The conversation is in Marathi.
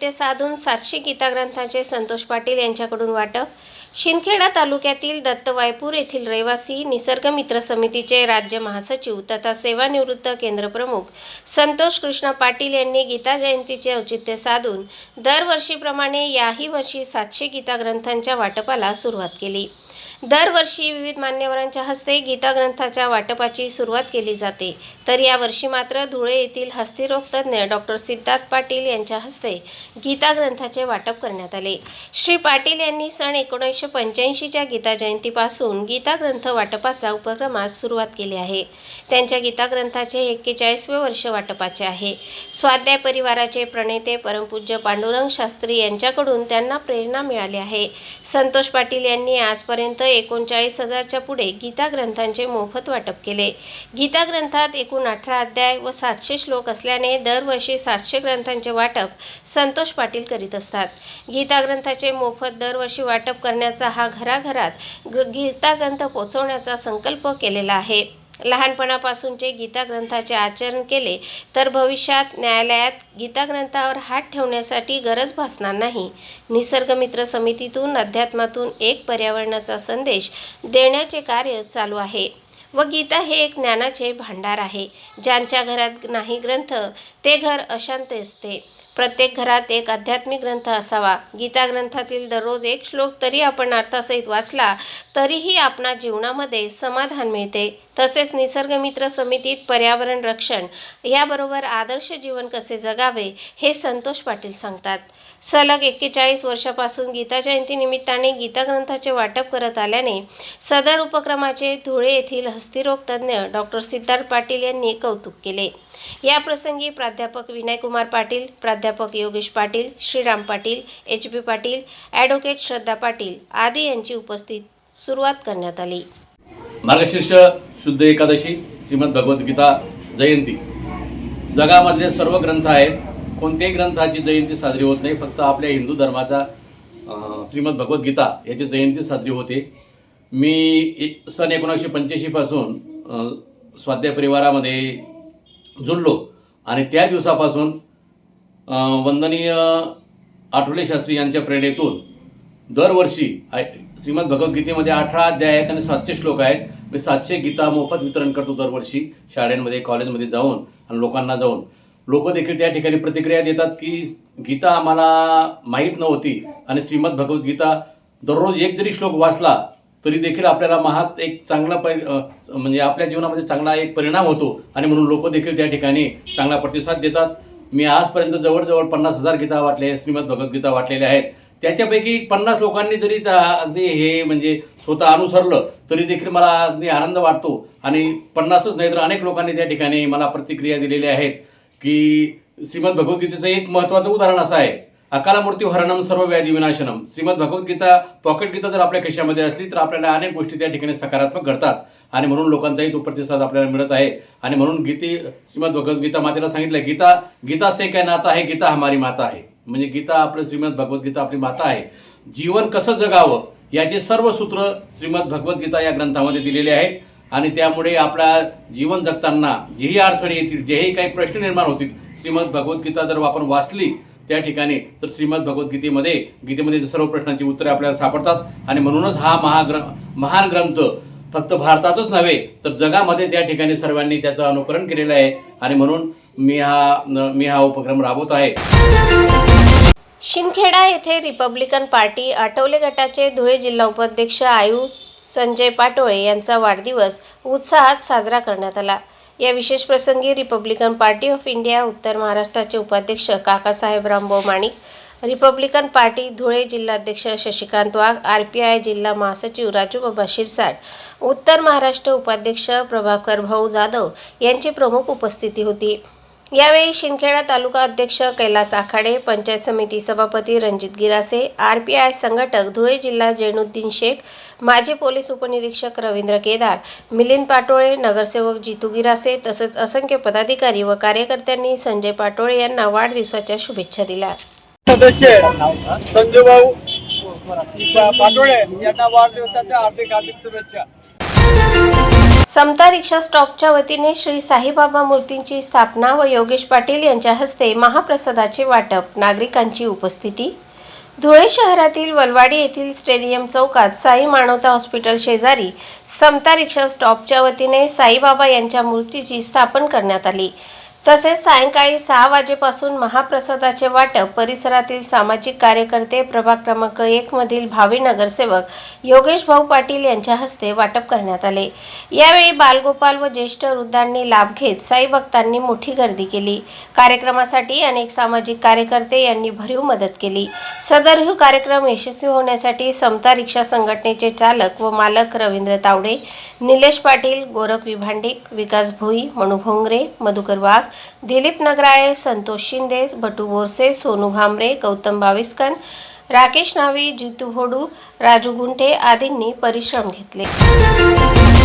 औचित्य साधून 700 गीताग्रंथांचे संतोष पाटील यांच्याकडून वाटप। शिंदखेडा तालुक्यातील दत्तवायपूर येथील रहिवासी निसर्ग मित्र समितीचे राज्य महासचिव तथा सेवानिवृत्त केंद्रप्रमुख संतोष कृष्ण पाटील यांनी गीता जयंतीचे औचित्य साधून दरवर्षीप्रमाणे याही वर्षी 700 गीताग्रंथांच्या वाटपाला सुरुवात केली। दरवर्षी विविध मान्यवरांच्या हस्ते गीता ग्रंथाच्या वाटपाची सुरुवात केली जाते, तर यावर्षी मात्र धुळे येथील हस्तिरोग तज्ञ डॉक्टर सिद्धार्थ पाटील यांच्या हस्ते गीता ग्रंथाचे वाटप करण्यात आले। श्री पाटील यांनी सन 1985च्या गीता जयंतीपासून गीता ग्रंथ वाटपाचा उपक्रमास सुरुवात केली आहे। त्यांच्या गीता ग्रंथाचे 41वे वर्ष वाटपाचे आहे। स्वाध्याय परिवाराचे प्रणेते परमपूज्य पांडुरंग शास्त्री यांच्याकडून त्यांना प्रेरणा मिळाली आहे। संतोष पाटील यांनी आजपर्यंत 39,000च्या पुढे गीता ग्रंथांचे मोफत वाटप केले। गीता ग्रंथात एकूण 18 अध्याय व 700 श्लोक असल्याने दरवर्षी 700 ग्रंथांचे वाटप संतोष पाटील करीत असतात। गीता ग्रंथाचे मोफत दरवर्षी वाटप करण्याचा हा घराघरात गीता ग्रंथ पोहोचवण्याचा संकल्प केलेला आहे। लहानपणापासूनचे गीता ग्रंथाचे आचरण केले तर भविष्यात न्यायालयात गीता ग्रंथावर हात ठेवण्यासाठी गरज भासणार नाही। निसर्ग मित्र समितीतून अध्यात्मातून एक पर्यावरणाचा संदेश देण्याचे कार्य चालू आहे व गीता हे एक ज्ञानाचे भांडार आहे। ज्यांच्या घरात नाही ग्रंथ ते घर अशांत असते। प्रत्येक घरात एक आध्यात्मिक ग्रंथ असावा। गीता ग्रंथातील दररोज एक श्लोक तरी आपण अर्थासहित वाचला तरीही आपणा जीवनामध्ये समाधान मिळते। तसेच निसर्ग मित्र समितीत पर्यावरण रक्षण याबरोबर आदर्श जीवन कसे जगावे हे संतोष पाटील सांगतात। सलग 41 वर्षापासून गीता जयंती निमित्ताने गीता ग्रंथाचे वाटप करत आल्याने सदर उपक्रमाचे धुळे येथील हस्तिरोग तज्ञ डॉक्टर सिद्धार्थ पाटील यांनी कौतुक केले। या प्रसंगी प्राध्यापक विनयकुमार पाटील, प्राध्यापक योगेश पाटील, श्रीराम पाटील, HP पाटील, ॲडव्होकेट श्रद्धा पाटील आदी यांची उपस्थित सुरुवात करण्यात आली। मार्गशीर्ष शुद्ध एकादशी श्रीमद भगवद्गीता जयंती जगामधले सर्व ग्रंथ आहेत, कोणत्याही ग्रंथाची जयंती साजरी होत नाही, फक्त आपल्या हिंदू धर्माचा श्रीमद भगवद्गीता याची जयंती साजरी होते। मी सन 1985 पासून स्वाध्याय परिवारामध्ये जुळलो आणि त्या दिवसापासून वंदनीय आठवले शास्त्री यांच्या प्रेरणेतून दरवर्षी श्रीमद भगवद्गीतेमध्ये 18 अध्याय आहेत आणि 700 श्लोक आहेत। मी 700 गीता मोफत वितरण करतो दरवर्षी शाळेमध्ये, कॉलेजमध्ये जाऊन आणि लोकांना जाऊन। लोक देखील त्या ठिकाणी प्रतिक्रिया देतात की गीता आम्हाला माहीत नव्हती आणि श्रीमद भगवद्गीता दररोज एक जरी श्लोक वाचला तरी देखील आपल्याला महात एक चांगला म्हणजे आपल्या जीवनामध्ये चांगला एक परिणाम होतो आणि म्हणून लोक देखील त्या ठिकाणी चांगला प्रतिसाद देतात। मी आजपर्यंत जवळजवळ 50,000 गीता वाटले, श्रीमद भगवद्गीता वाटलेल्या आहेत। त्याच्यापैकी 50 लोकांनी जरी अगदी हे म्हणजे स्वतः अनुसरलं तरी देखील मला अगदी आनंद वाटतो आणि 50च नाही तर अनेक लोकांनी त्या ठिकाणी मला प्रतिक्रिया दिलेल्या आहेत की श्रीमद भगवद्गीतेचं एक महत्त्वाचं उदाहरण असं आहे, अकाल मृत्यू हरणम सर्व व्याधी विनाशनम। श्रीमद भगवद्गीता पॉकेट गीता जर आपल्या खिशामध्ये असली तर आपल्याला अनेक गोष्टी त्या ठिकाणी सकारात्मक घडतात आणि म्हणून लोकांचाही तो प्रतिसाद आपल्याला मिळत आहे। आणि म्हणून श्रीमद भगवद्गीता मातेला सांगितलं, गीता से काय नाता आहे, गीता हमारी माता आहे। म्हणजे गीता आपलं श्रीमद भगवद्गीता आपली माता आहे। जीवन कसं जगावं याचे सर्व सूत्र श्रीमद भगवद्गीता या ग्रंथामध्ये दिलेले आहेत आणि त्यामुळे आपल्या जीवन जगताना जेही अडथळे येतील, जेही काही प्रश्न निर्माण होतील, श्रीमद भगवद्गीता जर आपण वाचली त्या ठिकाणी तर श्रीमद गीतेमध्ये सर्व प्रश्नांची उत्तरे आपल्याला सापडतात आणि म्हणूनच हा महान ग्रंथ फक्त भारतातच नव्हे तर जगामध्ये त्या ठिकाणी सर्वांनी त्याचं अनुकरण केलेलं आहे आणि म्हणून मी हा उपक्रम राबवत आहे। शिंदखेडा येथे रिपब्लिकन पार्टी आठवले गटाचे धुळे जिल्हा उपाध्यक्ष आयुक्त संजय पाटोळे यांचा वाढदिवस उत्साहात साजरा करण्यात आला। या विशेष प्रसंगी रिपब्लिकन पार्टी ऑफ इंडिया उत्तर महाराष्ट्राचे उपाध्यक्ष काकासाहेब रामभाऊ माणिक, रिपब्लिकन पार्टी धुळे जिल्हाध्यक्ष शशिकांत वाघ, RPI जिल्हा महासचिव राजूबाबा शिरसाट, उत्तर महाराष्ट्र उपाध्यक्ष प्रभाकर भाऊ जाधव यांची प्रमुख उपस्थिती होती। यावेळी शिंदखेडा तालुका अध्यक्ष कैलास आखाडे, पंचायत समिती सभापती रणजित गिरासे, RPI संघटक धुळे जिल्हा जैनुद्दीन शेख, माजी पोलीस उपनिरीक्षक रवींद्र केदार, मिलिंद पाटोळे, नगरसेवक जितू गिरासे तसेच असंख्य पदाधिकारी व कार्यकर्त्यांनी संजय पाटोळे यांना वाढदिवसाच्या शुभेच्छा दिल्या। सदस्य संजय भाऊ पाटोळे यांना वाढदिवसाच्या हार्दिक शुभेच्छा। समता रिक्षा स्टॉपच्या वतीने श्री साईबाबा मूर्तींची स्थापना व योगेश पाटील यांच्या हस्ते महाप्रसादाचे वाटप, नागरिकांची उपस्थिती. धुळे शहरातील वलवाडी येथील स्टेडियम चौकात साई मानवता हॉस्पिटल शेजारी समता रिक्षा स्टॉपच्या वतीने साईबाबा यांच्या मूर्तीची स्थापना करण्यात आली. तसेच सायंकाळी 6 वाजेपासून महाप्रसादाचे वाटप परिसरातील सामाजिक कार्यकर्ते, प्रभाग क्रमांक 1 मधील भावी नगरसेवक योगेश भाऊ पाटील यांच्या हस्ते वाटप करण्यात आले. यावेळी बालगोपाल व ज्येष्ठ वृद्धांनी लाभ घेत साई भक्तांनी मोठी गर्दी केली. कार्यक्रमासाठी अनेक सामाजिक कार्यकर्ते यांनी भरीव मदत केली. सदर कार्यक्रम यशस्वी होण्यासाठी समता रिक्षा संघटनेचे चालक व मालक रवींद्र तावडे, निलेश पाटील, गोरख विभांडिक, विकास भोई, मनू भोंगरे, मधुकर वाघ, दिलीप नगराळे, संतोष शिंदे, बटू बोरसे, सोनू भामरे, गौतम बाविस्कन, राकेश नावी, जितू होडू, राजू गुंठे आदींनी परिश्रम घेतले.